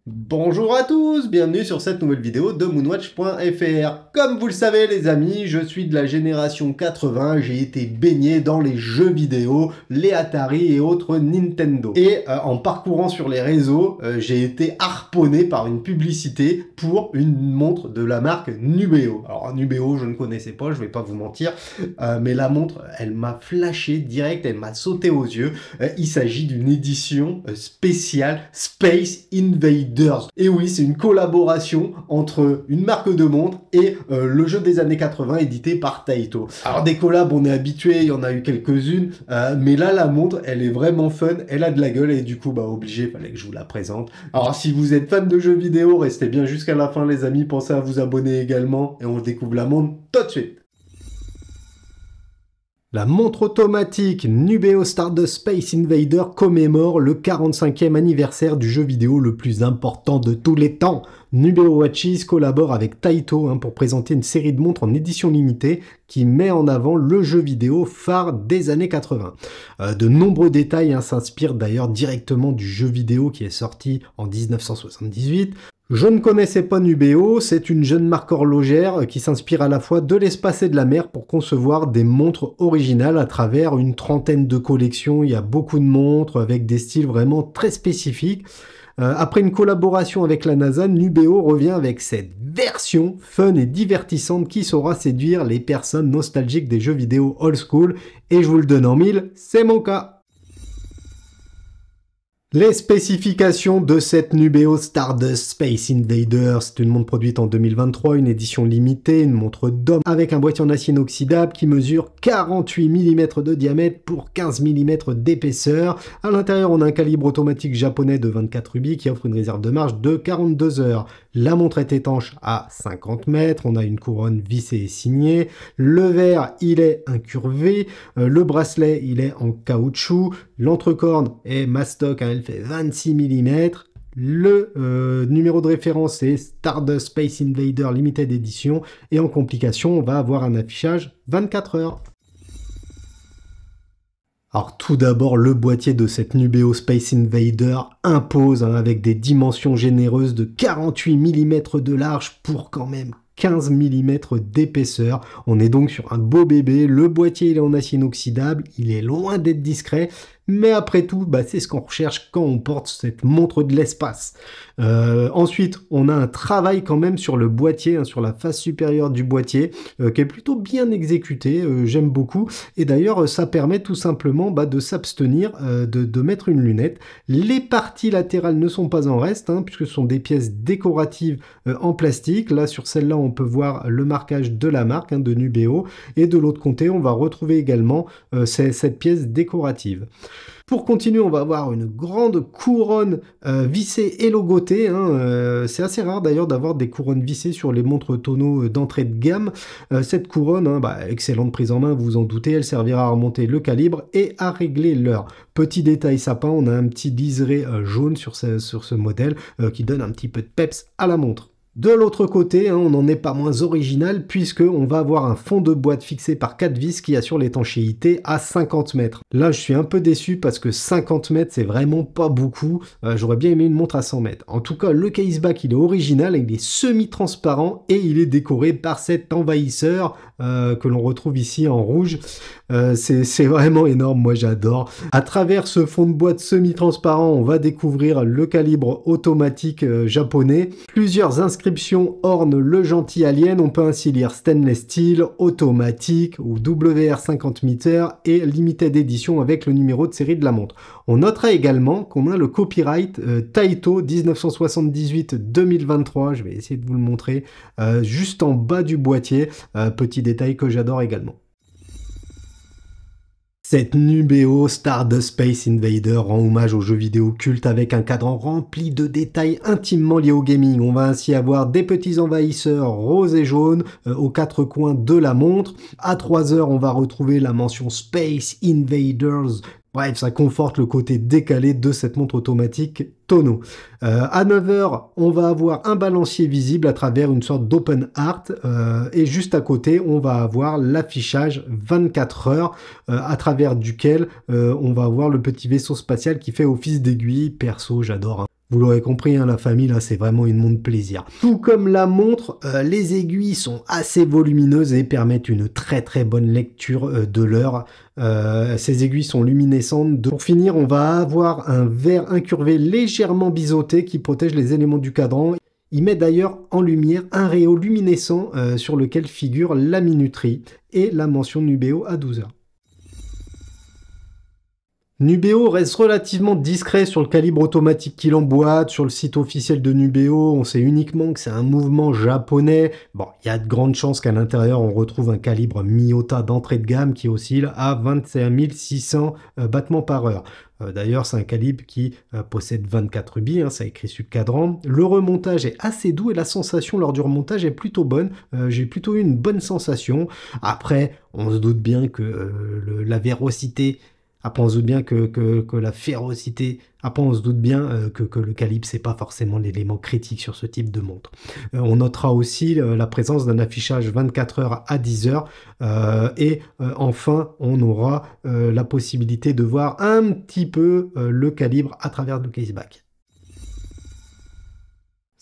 Bonjour à tous, bienvenue sur cette nouvelle vidéo de moonwatch.fr. Comme vous le savez les amis, je suis de la génération 80, j'ai été baigné dans les jeux vidéo, les Atari et autres Nintendo. Et en parcourant sur les réseaux, j'ai été harponné par une publicité pour une montre de la marque Nubeo. Alors Nubeo, je ne connaissais pas, je vais pas vous mentir, mais la montre, elle m'a flashé direct, elle m'a sauté aux yeux. Il s'agit d'une édition spéciale Space Invaders. Et oui, c'est une collaboration entre une marque de montre et le jeu des années 80 édité par Taito. Alors des collabs, on est habitué, il y en a eu quelques-unes, mais là la montre, elle est vraiment fun, elle a de la gueule et du coup, obligé, fallait que je vous la présente. Alors si vous êtes fan de jeux vidéo, restez bien jusqu'à la fin les amis, pensez à vous abonner également et on découvre la montre tout de suite. La montre automatique Nubeo Stardust Space Invader commémore le 45e anniversaire du jeu vidéo le plus important de tous les temps. Nubeo Watches collabore avec Taito pour présenter une série de montres en édition limitée qui met en avant le jeu vidéo phare des années 80. De nombreux détails s'inspirent d'ailleurs directement du jeu vidéo qui est sorti en 1978. Je ne connaissais pas Nubeo, c'est une jeune marque horlogère qui s'inspire à la fois de l'espace et de la mer pour concevoir des montres originales à travers une trentaine de collections. Il y a beaucoup de montres avec des styles vraiment très spécifiques. Après une collaboration avec la NASA, Nubeo revient avec cette version fun et divertissante qui saura séduire les personnes nostalgiques des jeux vidéo old school. Et je vous le donne en mille, c'est mon cas. Les spécifications de cette Nubeo Stardust Space Invader, c'est une montre produite en 2023, une édition limitée, une montre d'homme avec un boîtier en acier inoxydable qui mesure 48 mm de diamètre pour 15 mm d'épaisseur. À l'intérieur, on a un calibre automatique japonais de 24 rubis qui offre une réserve de marche de 42 heures. La montre est étanche à 50 mètres, on a une couronne vissée et signée. Le verre, il est incurvé. Le bracelet, il est en caoutchouc. L'entrecorne est mastoc, elle fait 26 mm. Le numéro de référence est Stardust Space Invader Limited Edition. Et en complication, on va avoir un affichage 24 heures. Alors tout d'abord, le boîtier de cette Nubeo Space Invader impose avec des dimensions généreuses de 48 mm de large pour quand même 15 mm d'épaisseur. On est donc sur un beau bébé, le boîtier il est en acier inoxydable, il est loin d'être discret, mais après tout, c'est ce qu'on recherche quand on porte cette montre de l'espace. Ensuite, on a un travail quand même sur le boîtier, sur la face supérieure du boîtier, qui est plutôt bien exécuté, j'aime beaucoup. Et d'ailleurs, ça permet tout simplement de s'abstenir de mettre une lunette. Les parties latérales ne sont pas en reste, puisque ce sont des pièces décoratives en plastique. Là, sur celle-là, on peut voir le marquage de la marque, de Nubeo. Et de l'autre côté, on va retrouver également cette pièce décorative. Pour continuer, on va avoir une grande couronne vissée et logotée. C'est assez rare d'ailleurs d'avoir des couronnes vissées sur les montres tonneaux d'entrée de gamme. Cette couronne, excellente prise en main, vous vous en doutez, elle servira à remonter le calibre et à régler l'heure. Petit détail sapin, on a un petit liseré jaune sur ce modèle qui donne un petit peu de peps à la montre. De l'autre côté, on n'en est pas moins original puisque on va avoir un fond de boîte fixé par 4 vis qui assure l'étanchéité à 50 mètres. Là, je suis un peu déçu parce que 50 mètres, c'est vraiment pas beaucoup. J'aurais bien aimé une montre à 100 mètres. En tout cas, le caseback, il est original, il est semi-transparent et il est décoré par cet envahisseur que l'on retrouve ici en rouge. C'est vraiment énorme, moi j'adore. À travers ce fond de boîte semi-transparent, on va découvrir le calibre automatique japonais. Plusieurs inscriptions ornent le gentil alien, on peut ainsi lire stainless steel, automatique ou WR50 meter et limited edition avec le numéro de série de la montre. On notera également qu'on a le copyright Taito 1978-2023, je vais essayer de vous le montrer, juste en bas du boîtier, petit détail que j'adore également. Cette Nubeo Stardust Space Invader rend hommage aux jeux vidéo cultes avec un cadran rempli de détails intimement liés au gaming. On va ainsi avoir des petits envahisseurs roses et jaunes aux quatre coins de la montre. À 3 heures, on va retrouver la mention Space Invaders. Bref, ça conforte le côté décalé de cette montre automatique tonneau. À 9 heures, on va avoir un balancier visible à travers une sorte d'open art et juste à côté, on va avoir l'affichage 24 heures à travers duquel on va avoir le petit vaisseau spatial qui fait office d'aiguille. Perso, j'adore. Vous l'aurez compris, hein, la famille, là, c'est vraiment une montre plaisir. Tout comme la montre, les aiguilles sont assez volumineuses et permettent une très très bonne lecture de l'heure. Ces aiguilles sont luminescentes. Pour finir, on va avoir un verre incurvé légèrement biseauté qui protège les éléments du cadran. Il met d'ailleurs en lumière un rayon luminescent sur lequel figure la minuterie et la mention Nubeo à 12 heures. Nubeo reste relativement discret sur le calibre automatique qu'il emboîte. Sur le site officiel de Nubeo, on sait uniquement que c'est un mouvement japonais. Bon, il y a de grandes chances qu'à l'intérieur, on retrouve un calibre Miyota d'entrée de gamme qui oscille à 21 600 battements par heure. D'ailleurs, c'est un calibre qui possède 24 rubis, hein, ça écrit sur le cadran. Le remontage est assez doux et la sensation lors du remontage est plutôt bonne. J'ai plutôt eu une bonne sensation. Après, on se doute bien que la vérocité... Après, on se doute bien que la férocité... Après, on se doute bien que le calibre, c'est pas forcément l'élément critique sur ce type de montre. On notera aussi la présence d'un affichage 24 heures à 10 heures. Enfin, on aura la possibilité de voir un petit peu le calibre à travers le caseback.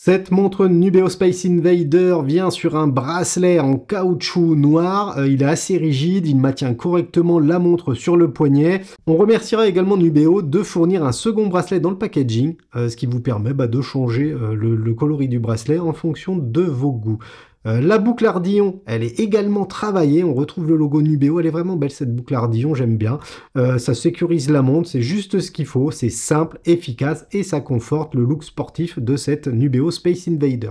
Cette montre Nubeo Space Invader vient sur un bracelet en caoutchouc noir. Il est assez rigide, il maintient correctement la montre sur le poignet. On remerciera également Nubeo de fournir un second bracelet dans le packaging, ce qui vous permet de changer le coloris du bracelet en fonction de vos goûts. La boucle Ardillon, elle est également travaillée, on retrouve le logo Nubeo, elle est vraiment belle cette boucle Ardillon, j'aime bien. Ça sécurise la montre, c'est juste ce qu'il faut, c'est simple, efficace et ça conforte le look sportif de cette Nubeo Space Invader.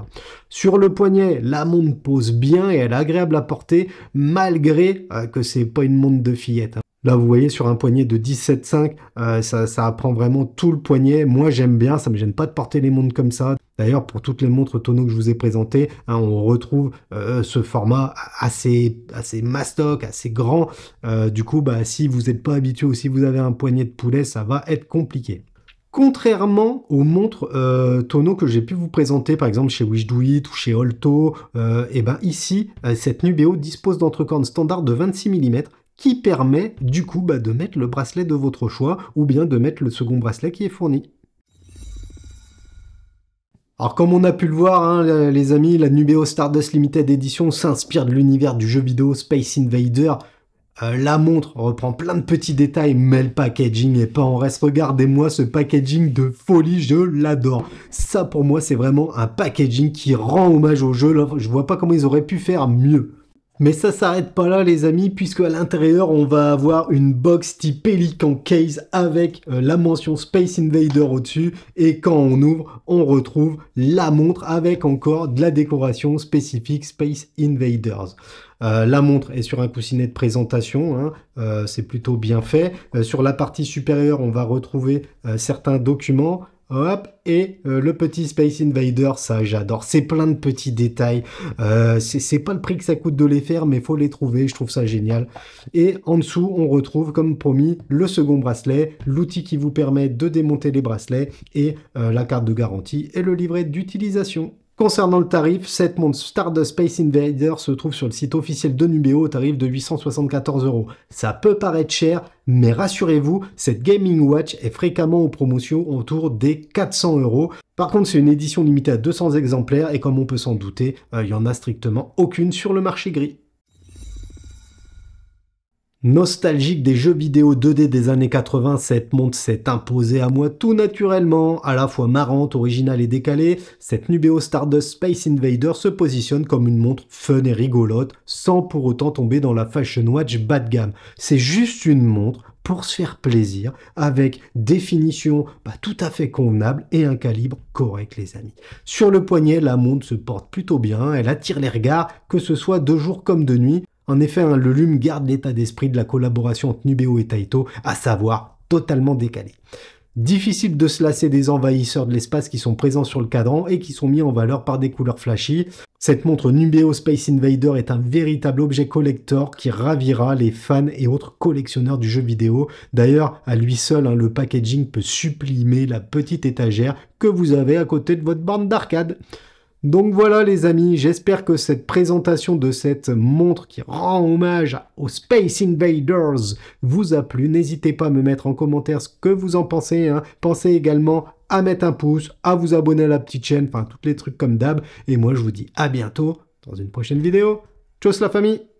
Sur le poignet, la montre pose bien et elle est agréable à porter malgré que c'est pas une montre de fillette. Là, vous voyez, sur un poignet de 17,5, ça apprend vraiment tout le poignet. Moi, j'aime bien, ça me gêne pas de porter les montres comme ça. D'ailleurs, pour toutes les montres tonneaux que je vous ai présentées, hein, on retrouve ce format assez mastoc, assez grand. Du coup, si vous n'êtes pas habitué ou si vous avez un poignet de poulet, ça va être compliqué. Contrairement aux montres tonneaux que j'ai pu vous présenter, par exemple chez Wish Do It ou chez Olto, ici, cette Nubeo dispose d'entrecornes standard de 26 mm, qui permet du coup de mettre le bracelet de votre choix ou bien de mettre le second bracelet qui est fourni. Alors comme on a pu le voir, hein, les amis, la Nubeo Stardust Limited Edition s'inspire de l'univers du jeu vidéo Space Invader. La montre reprend plein de petits détails, mais le packaging est pas en reste. Regardez-moi ce packaging de folie, je l'adore. Ça pour moi c'est vraiment un packaging qui rend hommage au jeu. Là, je vois pas comment ils auraient pu faire mieux. Mais ça s'arrête pas là les amis, puisque à l'intérieur on va avoir une box type Pelican Case avec la mention Space Invader au-dessus, et quand on ouvre on retrouve la montre avec encore de la décoration spécifique Space Invaders. La montre est sur un coussinet de présentation, hein, c'est plutôt bien fait. Sur la partie supérieure on va retrouver certains documents. Hop, et le petit Space Invader, ça j'adore, c'est plein de petits détails, c'est pas le prix que ça coûte de les faire, mais faut les trouver, je trouve ça génial. Et en dessous, on retrouve, comme promis, le second bracelet, l'outil qui vous permet de démonter les bracelets, et la carte de garantie et le livret d'utilisation. Concernant le tarif, cette montre Stardust Space Invader se trouve sur le site officiel de Nubeo au tarif de 874 €. Ça peut paraître cher, mais rassurez-vous, cette Gaming Watch est fréquemment en promotion autour des 400 €. Par contre, c'est une édition limitée à 200 exemplaires et comme on peut s'en douter, il n'y en a strictement aucune sur le marché gris. Nostalgique des jeux vidéo 2D des années 80, cette montre s'est imposée à moi tout naturellement. À la fois marrante, originale et décalée, cette Nubeo Stardust Space Invader se positionne comme une montre fun et rigolote, sans pour autant tomber dans la fashion watch bas de gamme. C'est juste une montre pour se faire plaisir, avec des finitions tout à fait convenables et un calibre correct les amis. Sur le poignet, la montre se porte plutôt bien, elle attire les regards, que ce soit de jour comme de nuit. En effet, le lume garde l'état d'esprit de la collaboration entre Nubeo et Taito, à savoir totalement décalé. Difficile de se lasser des envahisseurs de l'espace qui sont présents sur le cadran et qui sont mis en valeur par des couleurs flashy. Cette montre Nubeo Space Invader est un véritable objet collector qui ravira les fans et autres collectionneurs du jeu vidéo. D'ailleurs, à lui seul, le packaging peut sublimer la petite étagère que vous avez à côté de votre borne d'arcade. Donc voilà les amis, j'espère que cette présentation de cette montre qui rend hommage aux Space Invaders vous a plu. N'hésitez pas à me mettre en commentaire ce que vous en pensez, hein. Pensez également à mettre un pouce, à vous abonner à la petite chaîne, enfin tous les trucs comme d'hab. Et moi je vous dis à bientôt dans une prochaine vidéo. Tchuss la famille!